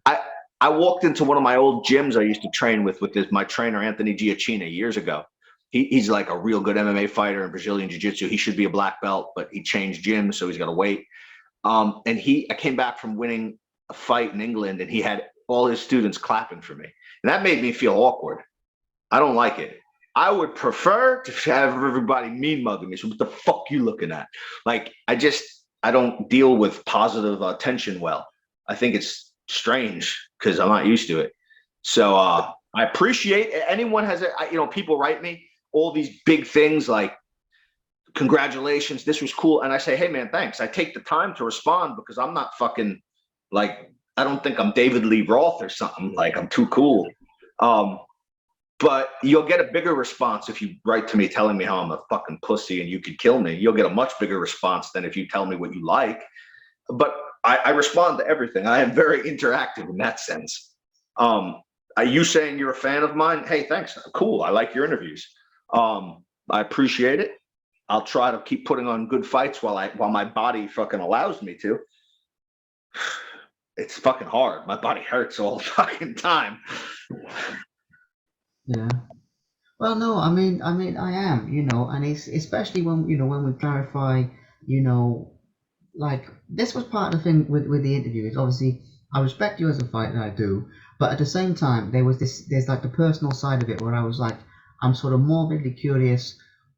I walked into one of my old gyms I used to train with my trainer, Anthony Giacchina, years ago. He's like a real good MMA fighter in Brazilian Jiu-Jitsu. He should be a black belt, but he changed gyms, so he's got to wait. And I came back from winning a fight in England, and he had all his students clapping for me. And that made me feel awkward. I don't like it. I would prefer to have everybody mean mugging me. So what the fuck you looking at? Like, I don't deal with positive attention well. I think it's strange because I'm not used to it. So I appreciate anyone has, people write me all these big things like, congratulations, this was cool. And I say, hey man, thanks. I take the time to respond because I'm not fucking like, I don't think I'm David Lee Roth or something. Like, I'm too cool. But you'll get a bigger response if you write to me telling me how I'm a fucking pussy and you could kill me. You'll get a much bigger response than if you tell me what you like. But I respond to everything. I am very interactive in that sense. Are you saying you're a fan of mine? Hey, thanks. Cool. I like your interviews. I appreciate it. I'll try to keep putting on good fights while my body fucking allows me to. It's fucking hard. My body hurts all the fucking time. Yeah. Well, no, I mean, I am, and it's especially when when we clarify, like this was part of the thing with the interview. Is obviously I respect you as a fighter, I do, but at the same time there's like the personal side of it where I was like, I'm sort of morbidly curious,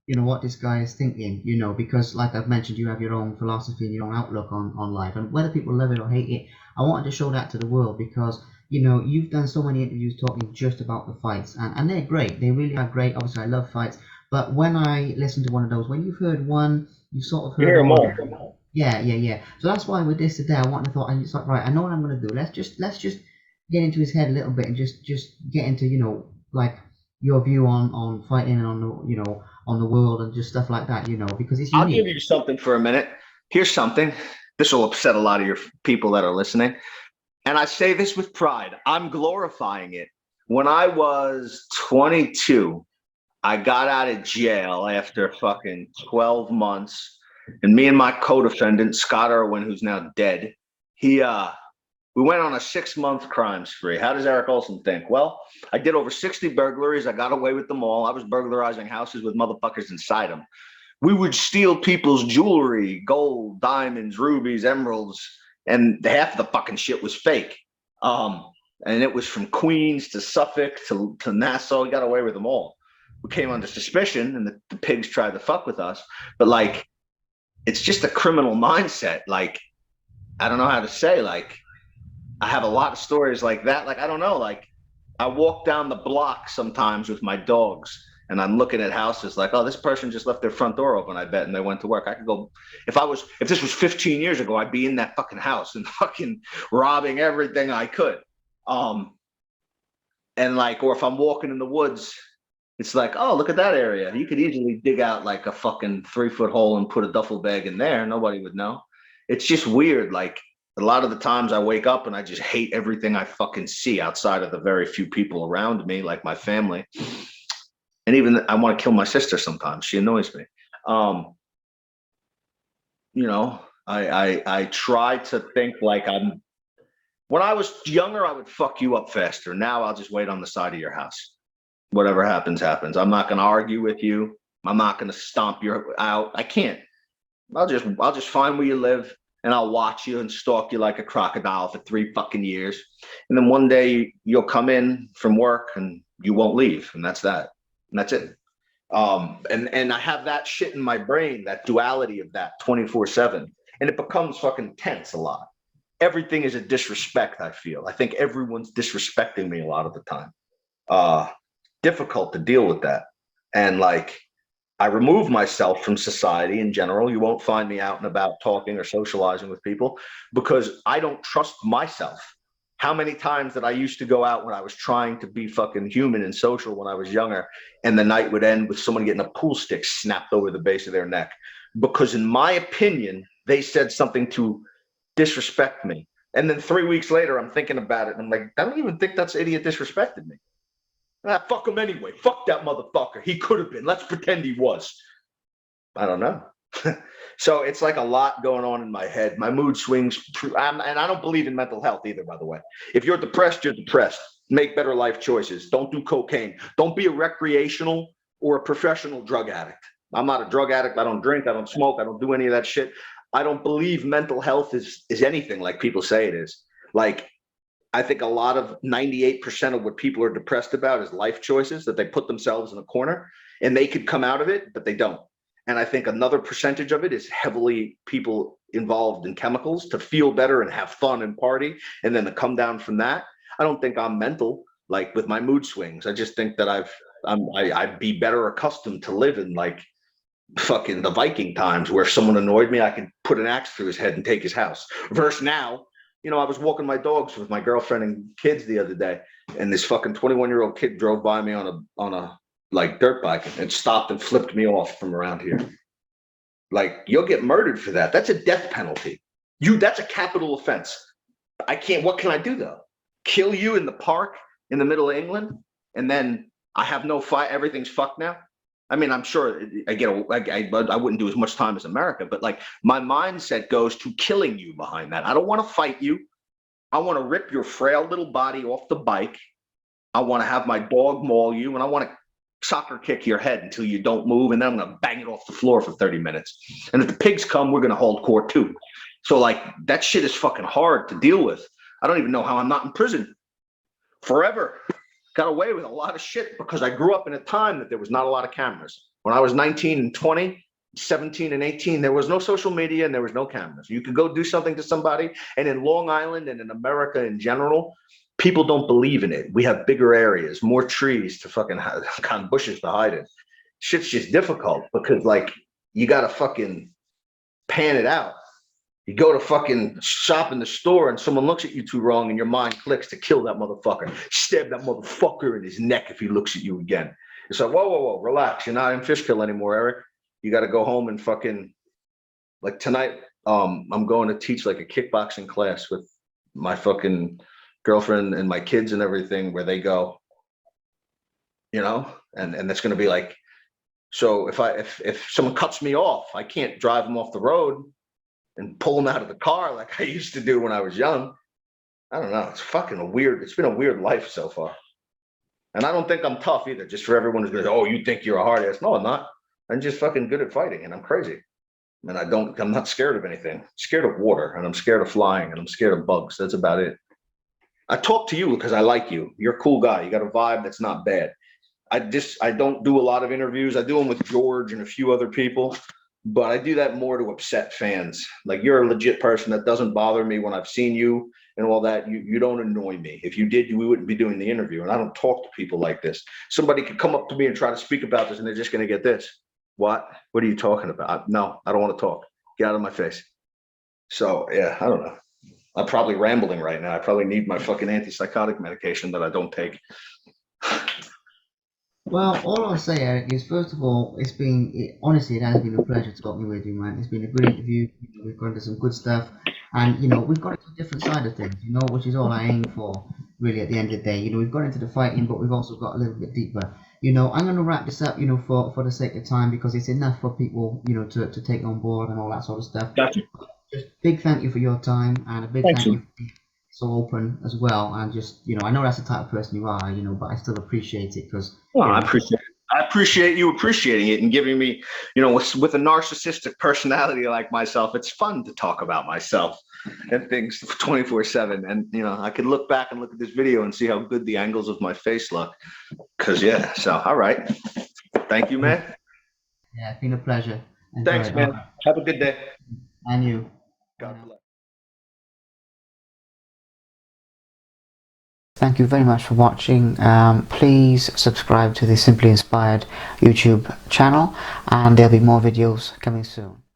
what this guy is thinking, because like I've mentioned, you have your own philosophy and your own outlook on life, and whether people love it or hate it, I wanted to show that to the world because you've done so many interviews talking just about the fights, and they're great. They really are great. Obviously, I love fights, but when I listen to one of those, when you've heard one, you sort of heard all of them. Yeah. So that's why with this today, I wanted to thought, and it's like, right, I know what I'm going to do. Let's just get into his head a little bit and just get into like your view on fighting and on the on the world and just stuff like that, because it's unique. I'll give you something for a minute. Here's something. This will upset a lot of your people that are listening. And I say this with pride. I'm glorifying it. When I was 22, I got out of jail after fucking 12 months. And me and my co-defendant, Scott Irwin, who's now dead, we went on a 6-month crime spree. How does Eric Olsen think? Well, I did over 60 burglaries. I got away with them all. I was burglarizing houses with motherfuckers inside them. We would steal people's jewelry, gold, diamonds, rubies, emeralds, and half of the fucking shit was fake. And it was from Queens to Suffolk to Nassau. We got away with them all. We came under suspicion, and the pigs tried to fuck with us. But, like, it's just a criminal mindset. Like, I don't know how to say, like, I have a lot of stories like that. Like, I don't know, like, I walk down the block sometimes with my dogs, and I'm looking at houses like, oh, this person just left their front door open, I bet, and they went to work. I could go, if this was 15 years ago, I'd be in that fucking house and fucking robbing everything I could. And like, or if I'm walking in the woods, it's like, oh, look at that area. You could easily dig out like a fucking 3-foot hole and put a duffel bag in there. Nobody would know. It's just weird. Like a lot of the times I wake up and I just hate everything I fucking see outside of the very few people around me, like my family. And even I want to kill my sister sometimes. She annoys me. You know, I try to think like I'm. When I was younger, I would fuck you up faster. Now I'll just wait on the side of your house. Whatever happens, happens. I'm not going to argue with you. I'm not going to stomp you out. I can't. I'll just find where you live and I'll watch you and stalk you like a crocodile for 3 fucking years. And then one day you'll come in from work and you won't leave. And that's that. And that's it. And I have that shit in my brain, that duality of that 24/7. And it becomes fucking tense a lot. Everything is a disrespect, I feel. I think everyone's disrespecting me a lot of the time. Difficult to deal with that. And like, I remove myself from society in general. You won't find me out and about talking or socializing with people because I don't trust myself. How many times that I used to go out when I was trying to be fucking human and social when I was younger, and the night would end with someone getting a pool stick snapped over the base of their neck? Because in my opinion, they said something to disrespect me. And then 3 weeks later, I'm thinking about it. And I'm like, I don't even think that idiot disrespected me. Fuck him anyway. Fuck that motherfucker. He could have been. Let's pretend he was. I don't know. So it's like a lot going on in my head. My mood swings. And I don't believe in mental health either, by the way. If you're depressed, you're depressed. Make better life choices. Don't do cocaine. Don't be a recreational or a professional drug addict. I'm not a drug addict. I don't drink. I don't smoke. I don't do any of that shit. I don't believe mental health is anything like people say it is. Like, I think a lot of 98% of what people are depressed about is life choices, that they put themselves in a corner and they could come out of it, but they don't. And I think another percentage of it is heavily people involved in chemicals to feel better and have fun and party. And then to come down from that, I don't think I'm mental, like with my mood swings. I just think that I'd be better accustomed to live in like fucking the Viking times where if someone annoyed me, I could put an axe through his head and take his house. Versus now, you know, I was walking my dogs with my girlfriend and kids the other day, and this fucking 21-year-old kid drove by me on a like dirt bike and stopped and flipped me off from around here. Like, you'll get murdered for that. That's a death penalty. That's a capital offense. I can't. What can I do though? Kill you in the park in the middle of England, and then I have no fight. Everything's fucked now. I mean, I'm sure I wouldn't do as much time as America, but like my mindset goes to killing you behind that. I don't want to fight you. I want to rip your frail little body off the bike. I want to have my dog maul you, and I want to soccer kick your head until you don't move, and then I'm going to bang it off the floor for 30 minutes. And if the pigs come, we're going to hold court too. So like that shit is fucking hard to deal with. I don't even know how I'm not in prison forever. Got away with a lot of shit because I grew up in a time that there was not a lot of cameras. When I was 19 and 20, 17 and 18, there was no social media and there was no cameras. You could go do something to somebody, and in Long Island and in America in general, people don't believe in it. We have bigger areas, more trees to fucking kind bushes to hide in. Shit's just difficult because like you got to fucking pan it out. You go to fucking shop in the store and someone looks at you too wrong and your mind clicks to kill that motherfucker. Stab that motherfucker in his neck if he looks at you again. It's like, whoa, relax. You're not in Fishkill anymore, Eric. You got to go home and fucking, like tonight, I'm going to teach like a kickboxing class with my fucking girlfriend and my kids and everything where they go, you know, and that's going to be like, so if someone cuts me off, I can't drive them off the road and pull them out of the car like I used to do when I was young. I don't know. It's fucking weird. It's been a weird life so far. And I don't think I'm tough either, just for everyone who's going, oh, you think you're a hard ass. No, I'm not. I'm just fucking good at fighting and I'm crazy. And I'm not scared of anything. I'm scared of water and I'm scared of flying and I'm scared of bugs. That's about it. I talk to you because I like you. You're a cool guy. You got a vibe that's not bad. I don't do a lot of interviews. I do them with George and a few other people. But I do that more to upset fans. Like, you're a legit person. That doesn't bother me when I've seen you and all that. You don't annoy me. If you did, we wouldn't be doing the interview. And I don't talk to people like this. Somebody could come up to me and try to speak about this and they're just going to get this. What are you talking about? No, I don't want to talk. Get out of my face. So, yeah, I don't know. I'm probably rambling right now. I probably need my fucking antipsychotic medication that I don't take. Well, all I'll say, Eric, is first of all, honestly, it has been a pleasure talking with you, man. It's been a good interview. We've gone into some good stuff, and we've got into a different side of things, which is all I aim for, really. At the end of the day, we've got into the fighting, but we've also got a little bit deeper. I'm going to wrap this up, for the sake of time, because it's enough for people, to take on board and all that sort of stuff. Gotcha. Just big thank you for your time, and a big Thanks, thank you for being so open as well. And just, I know that's the type of person you are, but I still appreciate it because. Well, I appreciate it. I appreciate you appreciating it and giving me, with a narcissistic personality like myself, it's fun to talk about myself and things 24/7. And, I can look back and look at this video and see how good the angles of my face look. Cause so, all right. Thank you, man. Yeah, it's been a pleasure. Thanks, man. Right. Have a good day. And you. God bless. Thank you very much for watching. Please subscribe to the Simply Inspired YouTube channel, and there'll be more videos coming soon.